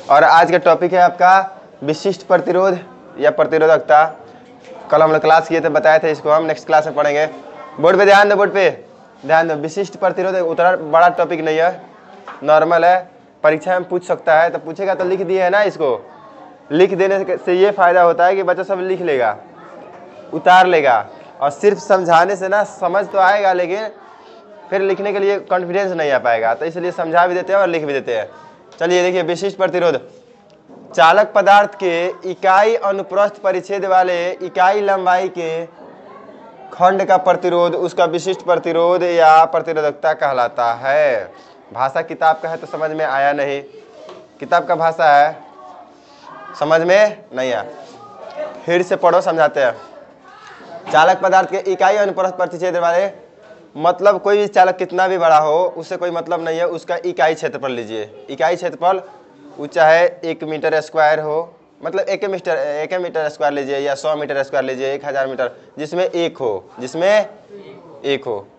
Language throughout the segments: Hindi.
और आज का टॉपिक है आपका विशिष्ट प्रतिरोध या प्रतिरोधकता। कल हम लोग क्लास किए थे, बताए थे, इसको हम नेक्स्ट क्लास में पढ़ेंगे। बोर्ड पे ध्यान दो, बोर्ड पे ध्यान दो। विशिष्ट प्रतिरोध उतना बड़ा टॉपिक नहीं है, नॉर्मल है, परीक्षा में पूछ सकता है। तो पूछेगा तो लिख दिए है ना। इसको लिख देने से ये फायदा होता है कि बच्चा सब लिख लेगा, उतार लेगा। और सिर्फ समझाने से ना समझ तो आएगा, लेकिन फिर लिखने के लिए कॉन्फिडेंस नहीं आ पाएगा। तो इसलिए समझा भी देते हैं और लिख भी देते हैं। चलिए देखिए, विशिष्ट प्रतिरोध चालक पदार्थ के इकाई अनुप्रस्थ परिच्छेद वाले इकाई लंबाई के खंड का प्रतिरोध उसका विशिष्ट प्रतिरोध या प्रतिरोधकता कहलाता है। भाषा किताब का है तो समझ में आया नहीं, किताब का भाषा है, समझ में नहीं आया, फिर से पढ़ो, समझाते हैं। चालक पदार्थ के इकाई अनुप्रस्थ परिच्छेद वाले, मतलब कोई भी चालक कितना भी बड़ा हो उससे कोई मतलब नहीं है, उसका इकाई क्षेत्रफल लीजिए। इकाई क्षेत्रफल वो चाहे 1 मीटर स्क्वायर हो, मतलब 1 मीटर स्क्वायर लीजिए, या 100 मीटर स्क्वायर लीजिए, 1000 मीटर, जिसमें एक हो,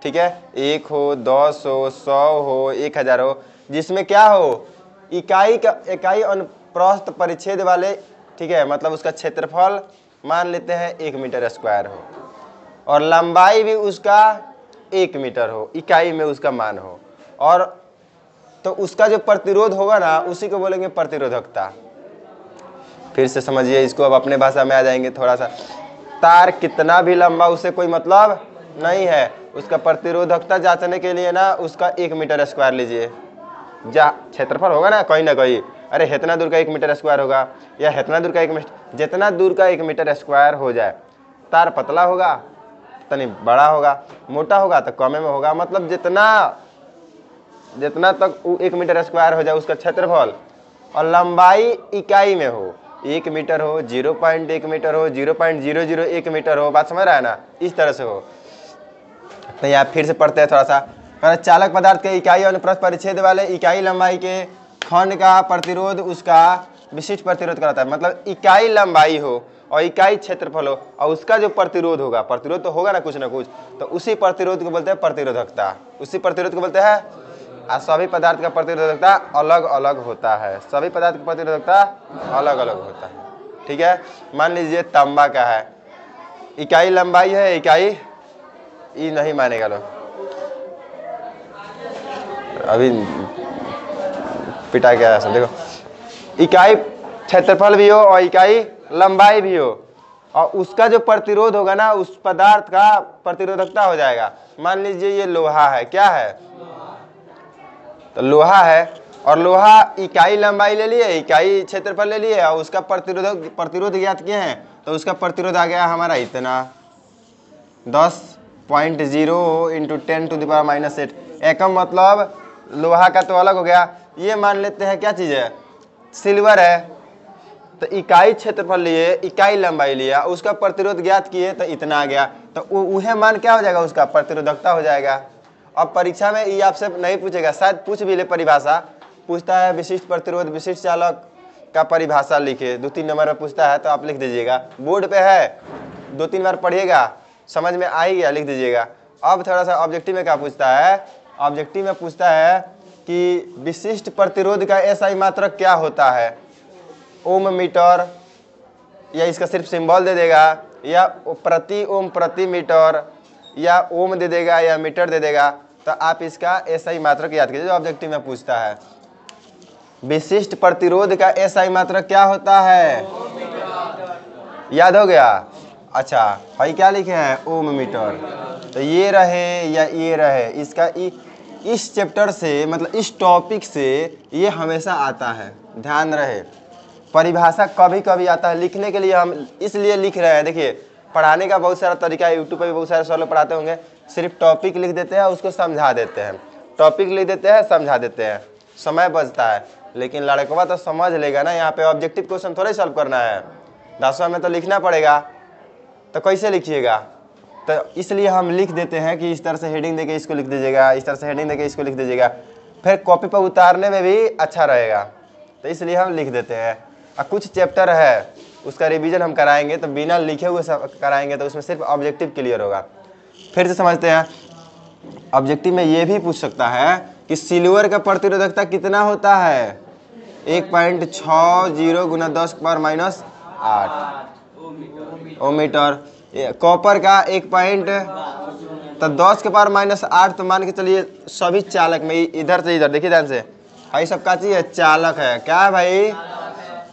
ठीक है। 1 हो, 10 हो, 100 हो, 1000 हो, जिसमें क्या हो, इकाई अनुप्रस्थ परिच्छेद वाले, ठीक है, मतलब उसका क्षेत्रफल मान लेते हैं 1 मीटर स्क्वायर हो और लंबाई भी उसका 1 मीटर हो, इकाई में उसका मान हो, और तो उसका जो प्रतिरोध होगा ना उसी को बोलेंगे प्रतिरोधकता। फिर से समझिए इसको, अब अपने भाषा में आ जाएंगे थोड़ा सा। तार कितना भी लंबा उससे कोई मतलब नहीं है, उसका प्रतिरोधकता जांचने के लिए ना उसका 1 मीटर स्क्वायर लीजिए। जा क्षेत्रफल होगा ना कोई ना कोई, अरे इतना दूर का 1 मीटर स्क्वायर होगा, या इतना दूर का 1 मीटर, जितना दूर का 1 मीटर स्क्वायर हो जाए। तार पतला होगा तनी बड़ा होगा, मोटा होगा तो कम में होगा, मतलब जितना तक 1 मीटर स्क्वायर हो जाए उसका क्षेत्रफल, और लंबाई इकाई में हो, 1 मीटर हो, 0.1 मीटर हो, 0.001 मीटर हो, बात समझ रहा है ना, इस तरह से हो। तो यहाँ फिर से पढ़ते हैं थोड़ा सा। चालक पदार्थ के इकाई अनुप्रस्थ परिच्छेद वाले इकाई लंबाई के खंड का प्रतिरोध उसका विशिष्ट प्रतिरोध कराता है। मतलब इकाई लंबाई हो और इकाई क्षेत्रफल हो और उसका जो प्रतिरोध होगा, प्रतिरोध तो होगा ना कुछ, तो उसी प्रतिरोध को बोलते हैं प्रतिरोधकता। उसी प्रतिरोध को बोलते हैं। सभी पदार्थ का प्रतिरोधकता अलग अलग होता है, सभी पदार्थ का प्रतिरोधकता अलग अलग होता है, ठीक है। मान लीजिए तांबा का है, इकाई लंबाई है, इकाई ई नहीं मानेगा लोग, अभी पिटा गया सब। देखो, इकाई क्षेत्रफल भी हो और इकाई लंबाई भी हो, और उसका जो प्रतिरोध होगा ना उस पदार्थ का प्रतिरोधकता हो जाएगा। मान लीजिए ये लोहा है, क्या है, तो लोहा है, और लोहा इकाई लंबाई ले लिए, इकाई क्षेत्रफल ले लिए, और उसका प्रतिरोध ज्ञात किए हैं, तो उसका प्रतिरोध आ गया हमारा इतना 10.0 × 10⁻⁸ एकम। मतलब लोहा का तो अलग हो गया, ये मान लेते हैं क्या चीज़ है, सिल्वर है, तो इकाई क्षेत्रफल लिए, इकाई लंबाई लिया, उसका प्रतिरोध ज्ञात किए तो इतना आ गया, तो वह मान क्या हो जाएगा, उसका प्रतिरोधकता हो जाएगा। अब परीक्षा में ये आपसे नहीं पूछेगा, शायद पूछ भी ले, परिभाषा पूछता है, विशिष्ट प्रतिरोध विशिष्ट चालक का परिभाषा लिखे, 2-3 नंबर में पूछता है तो आप लिख दीजिएगा। बोर्ड पे है, 2-3 बार पढ़िएगा, समझ में आ ही गया, लिख दीजिएगा। अब थोड़ा सा ऑब्जेक्टिव में क्या पूछता है, ऑब्जेक्टिव में पूछता है कि विशिष्ट प्रतिरोध का एसआई मात्रक क्या होता है, ओम मीटर, या इसका सिर्फ सिंबल दे देगा, या प्रति ओम प्रति मीटर, या ओम दे देगा, या मीटर दे देगा। तो आप इसका एसआई मात्रक याद कीजिए, जो ऑब्जेक्टिव में पूछता है। विशिष्ट प्रतिरोध का एसआई मात्रक क्या होता है, याद हो गया। अच्छा, भाई क्या लिखे हैं, ओम मीटर। तो ये रहे या ये रहे, इसका इस चैप्टर से, मतलब इस टॉपिक से ये हमेशा आता है, ध्यान रहे। परिभाषा कभी कभी आता है, लिखने के लिए हम इसलिए लिख रहे हैं। देखिए, पढ़ाने का बहुत सारा तरीका है, यूट्यूब पर भी बहुत सारे सर लोग पढ़ाते होंगे। सिर्फ टॉपिक लिख देते हैं, उसको समझा देते हैं, टॉपिक लिख देते हैं, समझा देते हैं, समय बचता है। लेकिन लड़कवा तो समझ लेगा ना, यहाँ पे ऑब्जेक्टिव क्वेश्चन थोड़ा सॉल्व करना है, 10वां में तो लिखना पड़ेगा, तो कैसे लिखिएगा। तो इसलिए हम लिख देते हैं कि इस तरह से हेडिंग देके इसको लिख दीजिएगा, इस तरह से हेडिंग देके इसको लिख दीजिएगा, फिर कॉपी पर उतारने में भी अच्छा रहेगा, तो इसलिए हम लिख देते हैं। और कुछ चैप्टर है उसका रिवीजन हम कराएंगे, तो बिना लिखे हुए कराएंगे, तो उसमें सिर्फ ऑब्जेक्टिव क्लियर होगा। फिर से समझते हैं, ऑब्जेक्टिव में ये भी पूछ सकता है कि सिल्वर का प्रतिरोधकता कितना होता है, 1.60 गुना 10 की पावर माइनस 8 ओमीटर। कॉपर का 1 पॉइंट तो 10 के पावर माइनस 8, तो मान के चलिए सभी चालक में इधर से इधर देखिए ध्यान से भाई, सबका चीज है चालक है, क्या है भाई?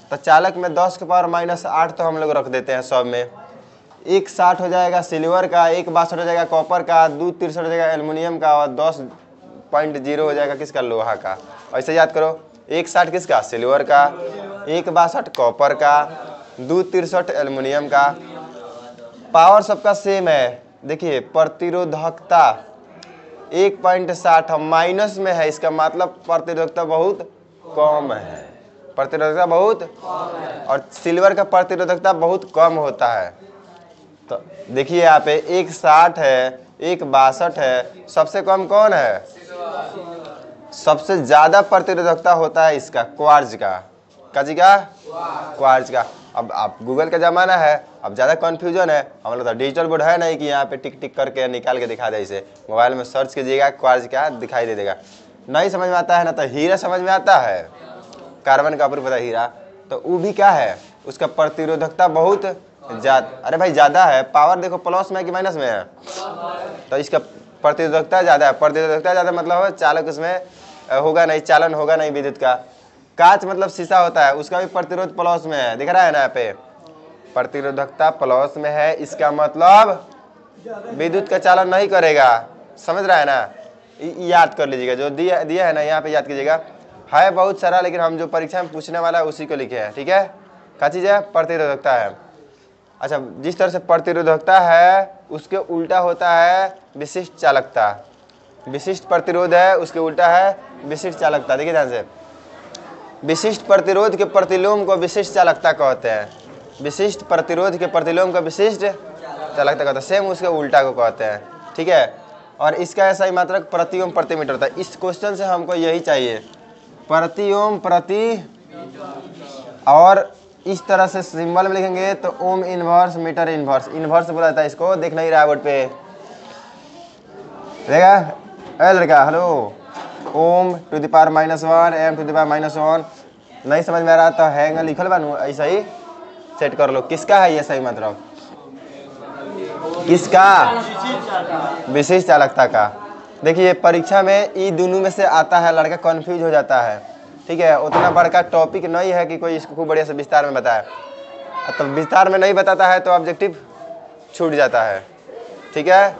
तो चालक में 10 के पावर माइनस 8 तो हम लोग रख देते हैं सब में। 1.60 हो जाएगा सिल्वर का, 1.62 हो जाएगा कॉपर का, 2.63 हो जाएगा एल्युमिनियम का, और 10.0 हो जाएगा किसका? लोहा का। ऐसे याद करो, 1.60 किसका? सिल्वर का, 1.62 कॉपर का, 2.63 एल्युमिनियम का। पावर सबका सेम है। देखिए प्रतिरोधकता 1.60 माइनस में है, इसका मतलब प्रतिरोधकता बहुत कम है, प्रतिरोधकता बहुत, और सिल्वर का प्रतिरोधकता बहुत कम होता है। तो देखिए यहाँ पे 1.60 है, 1.62 है, सबसे कम कौन है? सबसे ज्यादा प्रतिरोधकता होता है इसका क्वार्ट्ज का। काजी का? क्वार्ट्ज का। अब आप गूगल का जमाना है, अब ज़्यादा कन्फ्यूजन है, हम लोग तो डिजिटल बोर्ड है नहीं कि यहाँ पे टिक टिक करके निकाल के दिखा दे। इसे मोबाइल में सर्च कीजिएगा, क्वार्ट्ज क्या दिखाई दे देगा। नहीं समझ में आता है ना, तो हीरा समझ में आता है, कार्बन का पता हीरा, तो वो भी क्या है? उसका प्रतिरोधकता बहुत ज्यादा, अरे भाई ज़्यादा है। पावर देखो प्लस में कि माइनस में है, तो इसका प्रतिरोधकता ज़्यादा है। प्रतिरोधकता ज़्यादा मतलब चालक उसमें होगा नहीं, चालन होगा नहीं विद्युत का। कांच मतलब शीशा होता है, उसका भी प्रतिरोध प्लस में है, दिख रहा है ना यहाँ पे, प्रतिरोधकता प्लस में है, इसका मतलब विद्युत का चालन नहीं करेगा। समझ रहा है ना? याद कर लीजिएगा, जो दिया है ना यहाँ पे याद कीजिएगा। है बहुत सारा, लेकिन हम जो परीक्षा में पूछने वाला है उसी को लिखे हैं, ठीक है? क्या चीज़ है? प्रतिरोधकता है। अच्छा, जिस तरह से प्रतिरोधकता है उसके उल्टा होता है विशिष्ट चालकता। विशिष्ट प्रतिरोध है, उसके उल्टा है विशिष्ट चालकता। देखिए ध्यान से, विशिष्ट प्रतिरोध के प्रतिलोम को विशिष्ट चालकता कहते हैं। विशिष्ट प्रतिरोध के प्रतिलोम को विशिष्ट चालकता कहते हैं, सेम उसके उल्टा को कहते हैं, ठीक है? और इसका ऐसा ही मात्रक प्रति ओम प्रति मीटर होता है। इस क्वेश्चन से हमको यही चाहिए, प्रति ओम प्रति, और इस तरह से सिंबल में लिखेंगे तो ohm inverse metre inverse, inverse बोला जाता है इसको। देख नहीं रहा बोर्ड पे, देखा? ए लड़का, hello, ohm to the power -1 M to the power -1। नहीं समझ में आ रहा तो हैंग लिखल बानू, ऐसा ही सेट कर लो। किसका है ये सही मतलब? किसका? विशिष्ट चालकता का। देखिए परीक्षा में ये दोनों में से आता है, लड़का कंफ्यूज हो जाता है, ठीक है? उतना बड़का टॉपिक नहीं है कि कोई इसको खूब बढ़िया से विस्तार में बताए, तो विस्तार में नहीं बताता है तो ऑब्जेक्टिव छूट जाता है, ठीक है?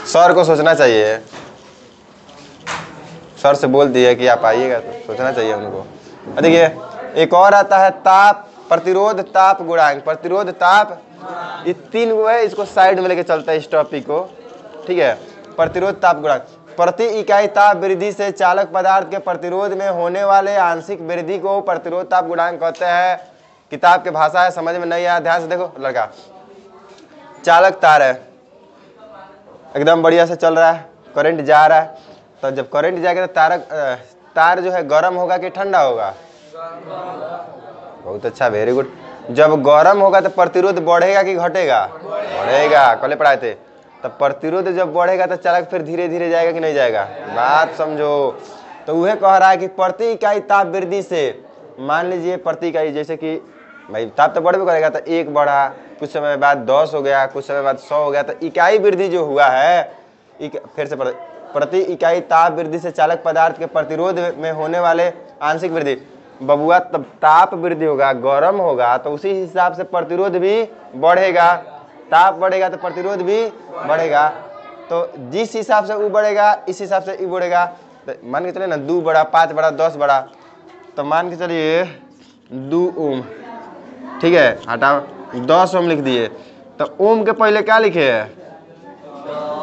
सर को सोचना चाहिए, सर से बोल दिया कि आप आइएगा, तो सोचना चाहिए उनको। देखिए एक और आता है ताप, प्रतिरोध ताप गुणांक। प्रतिरोध ताप, ये 3 वो है, इसको साइड में लेके चलता है इस टॉपिक को, ठीक है? प्रतिरोध ताप गुणांक, प्रति इकाई ताप वृद्धि से चालक पदार्थ के प्रतिरोध में होने वाले आंशिक वृद्धि को प्रतिरोध ताप गुणांक कहते हैं। किताब के भाषा है, समझ में नहीं आया, ध्यान से देखो लड़का। चालक तार है, एकदम बढ़िया से चल रहा है, करंट जा रहा है, तो जब करंट जाएगा तो तार जो है गर्म होगा कि ठंडा होगा? बहुत अच्छा, वेरी गुड। जब गर्म होगा तो प्रतिरोध बढ़ेगा कि घटेगा? बढ़ेगा, कल पढ़ाए थे। तो प्रतिरोध जब बढ़ेगा तो चालक फिर धीरे धीरे जाएगा कि नहीं जाएगा? बात समझो। तो वह कह रहा है कि प्रति इकाई ताप वृद्धि से, मान लीजिए प्रति इकाई, जैसे कि भाई ताप तो बढ़ भी करेगा, तो 1 बढ़ा, कुछ समय बाद 10 हो गया, कुछ समय बाद 100 हो गया, तो इकाई वृद्धि जो हुआ है, फिर से प्रति इकाई ताप वृद्धि से चालक पदार्थ के प्रतिरोध में होने वाले आंशिक वृद्धि। बबुआ तब ताप वृद्धि होगा, गर्म होगा, तो उसी हिसाब से प्रतिरोध भी बढ़ेगा। ताप बढ़ेगा तो प्रतिरोध भी बढ़ेगा, तो जिस हिसाब से वो बढ़ेगा इस हिसाब से ये बढ़ेगा। तो मान के चलिए ना 2 बढ़ा, 5 बढ़ा, 10 बढ़ा, तो मान के चलिए 2 ओम, ठीक है? हटाओ, 10 ओम लिख दिए, तो ओम के पहले क्या लिखे है?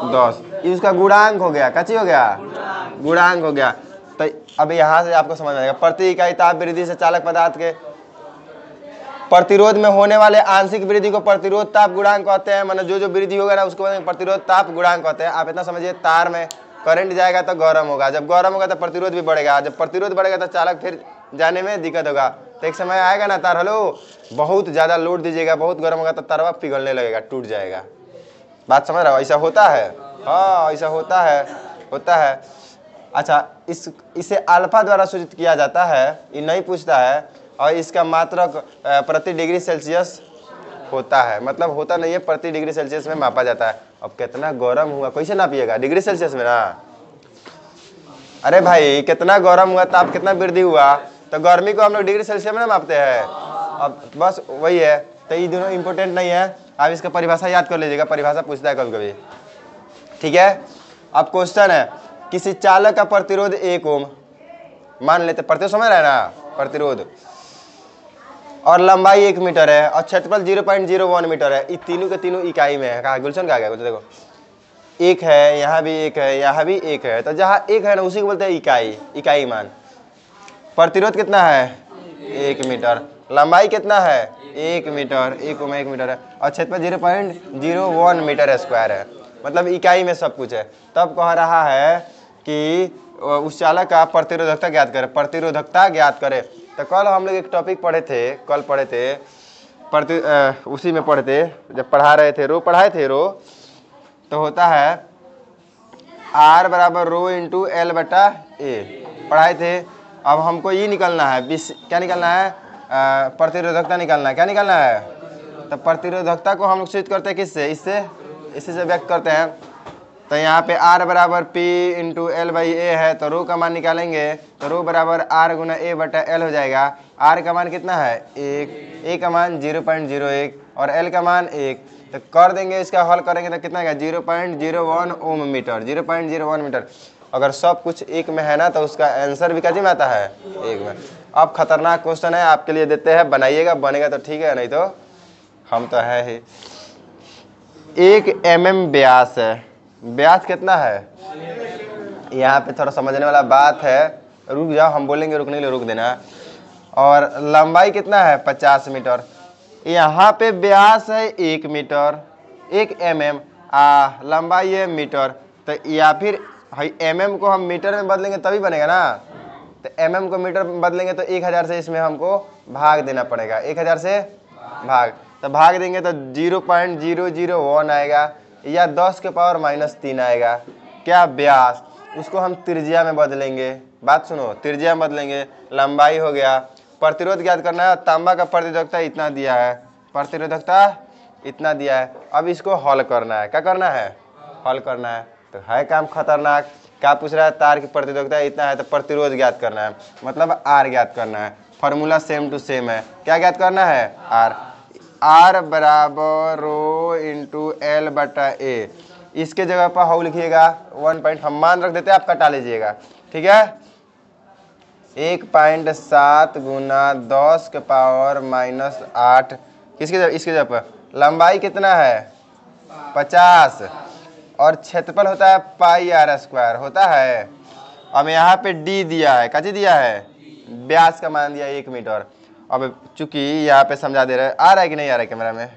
10, इसका गुणांक हो गया। क्या चीज हो गया? गुणांक हो गया। तो अब यहाँ से आपको समझ में आएगा, प्रति इकाई ताप वृद्धि से चालक पदार्थ के प्रतिरोध में होने वाले आंशिक वृद्धि को प्रतिरोध ताप गुणांक कहते हैं। मतलब जो वृद्धि होगा ना उसको प्रतिरोध ताप गुणांक कहते हैं। आप इतना समझिए, तार में करंट जाएगा तो गर्म होगा, जब गर्म होगा तो प्रतिरोध भी बढ़ेगा, जब प्रतिरोध बढ़ेगा तो चालक फिर जाने में दिक्कत होगा। तो एक समय आएगा ना तार, हेलो, बहुत ज्यादा लोड दीजिएगा, बहुत गर्म होगा तो तारवा पिघलने लगेगा, टूट जाएगा। बात समझ रहा हो? ऐसा होता है, हाँ ऐसा होता है, होता है। अच्छा, इसे अल्फा द्वारा सूचित किया जाता है, ये नहीं पूछता है। और इसका मात्रक प्रति डिग्री सेल्सियस होता है, मतलब होता नहीं है, प्रति डिग्री सेल्सियस में मापा जाता है। अब कितना गर्म हुआ कैसे नापिएगा? डिग्री सेल्सियस में ना। अरे भाई कितना गर्म हुआ, ताप कितना वृद्धि हुआ, तो गर्मी को हम लोग डिग्री सेल्सियस में ना मापते हैं। अब बस वही है, तो ये दोनों इंपॉर्टेंट नहीं है। आप इसका परिभाषा याद कर लीजिएगा, परिभाषा पूछता है कभी कभी, ठीक है। अब क्वेश्चन है, किसी चालक का प्रतिरोध 1 ओम मान लेते, प्रतिरोध समझ रहे हैं ना, प्रतिरोध, और लंबाई 1 मीटर है और क्षेत्रफल 0.01 मीटर है। ये तीनों के तीनों इकाई में है। कहा गुलशन कहा गया? देखो, एक है, यहाँ भी एक है, यहाँ भी एक है, तो जहाँ एक है ना उसी को बोलते हैं इकाई, इकाई मान। प्रतिरोध कितना है? 1 मीटर। लंबाई कितना है? 1 मीटर। 1 ओम 1 मीटर है और क्षेत्रफल 0.01 मीटर स्क्वायर है, मतलब इकाई में सब कुछ है। तब कह रहा है कि उस चालक का प्रतिरोधकता ज्ञात करे, प्रतिरोधकता ज्ञात करे। तो कल हम लोग एक टॉपिक पढ़े थे, कल पढ़े थे, उसी में पढ़े थे, जब पढ़ा रहे थे, रो पढ़ाए थे, रो तो होता है R बराबर रो इंटू एल बटा ए, पढ़ाए थे। अब हमको ये निकलना है, क्या निकलना है? प्रतिरोधकता निकालना है। क्या निकालना है? तो प्रतिरोधकता को हम लोग सूचित करते हैं किससे? इससे से व्यक्त करते हैं। तो यहाँ पे R बराबर P इंटू एल बाई ए है, तो रो का मान निकालेंगे तो रो बराबर R गुना ए बटा एल हो जाएगा। R का मान कितना है? 1, ए का मान 0.01 और एल का मान 1। तो कर देंगे, इसका हल करेंगे तो कितना आएगा? 0.01 ओम मीटर, 0.01 मीटर। अगर सब कुछ एक में है ना तो उसका आंसर भी कैसे में आता है? 1 में। अब खतरनाक क्वेश्चन है, आपके लिए देते हैं, बनाइएगा, बनेगा तो ठीक है, नहीं तो हम तो है ही। 1 mm व्यास है, व्यास कितना है? यहाँ पे थोड़ा समझने वाला बात है, रुक जाओ, हम बोलेंगे रुकने के लिए रुक देना। और लंबाई कितना है? 50 मीटर। यहाँ पे व्यास है 1 मीटर, 1 mm, लंबाई है मीटर। तो या फिर mm को हम मीटर में बदलेंगे तभी बनेगा ना। तो mm को मीटर में बदलेंगे तो 1000 से इसमें हमको भाग देना पड़ेगा, 1000 से भाग। तो भाग देंगे तो 0.001 आएगा या 10 के पावर -3 आएगा। क्या? व्यास। उसको हम त्रिज्या में बदलेंगे, बात सुनो, त्रिज्या में बदलेंगे। लंबाई हो गया। प्रतिरोध ज्ञात करना है, तांबा का प्रतिरोधकता इतना दिया है, प्रतिरोधकता इतना दिया है। अब इसको हल करना है। क्या करना है? हल करना है। तो है काम खतरनाक। क्या पूछ रहा है? तार की प्रतिरोधकता इतना है तो प्रतिरोध ज्ञात करना है, मतलब R ज्ञात करना है। फॉर्मूला सेम टू सेम है। क्या ज्ञात करना है? R बराबर रो इंटू एल बटा ए। इसके जगह पर हाउ लिखिएगा 1 पॉइंट, हम मान रख देते हैं, आप कटा लीजिएगा, ठीक है। 1.7 गुना 10 के पावर -8, किसके जगह? इसके जगह पर। लंबाई कितना है? 50 और क्षेत्रफल होता है πr² होता है। अब यहाँ पे D दिया है, कैसे दिया है? व्यास का मान दिया 1 मीटर। अब चूंकि यहाँ पे समझा दे रहे हैं, आ रहा है कि नहीं आ रहा है कैमरा में?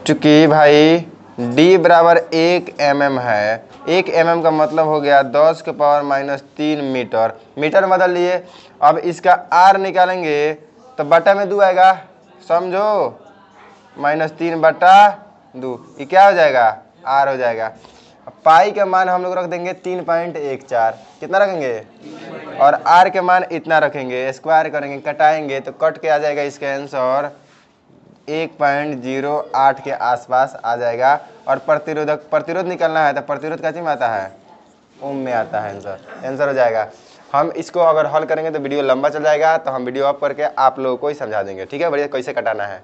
चूंकि भाई D बराबर 1 mm है, 1 mm का मतलब हो गया 10 के पावर -3 मीटर, मीटर बदल लिए। अब इसका R निकालेंगे तो बटा में 2 आएगा, समझो, -3 बटा 2, ये क्या हो जाएगा? R हो जाएगा। पाई का मान हम लोग रख देंगे 3.14, कितना रखेंगे? और R के मान इतना रखेंगे, स्क्वायर करेंगे, कटाएंगे तो कट के आ जाएगा इसका आंसर 1.08 के आसपास आ जाएगा। और प्रतिरोध निकलना है तो प्रतिरोध कैसे में आता है? ओम में आता है। आंसर हो जाएगा। हम इसको अगर हल करेंगे तो वीडियो लंबा चल जाएगा, तो हम वीडियो ऑफ करके आप लोगों को ही समझा देंगे, ठीक है। बढ़िया, कैसे कटाना है।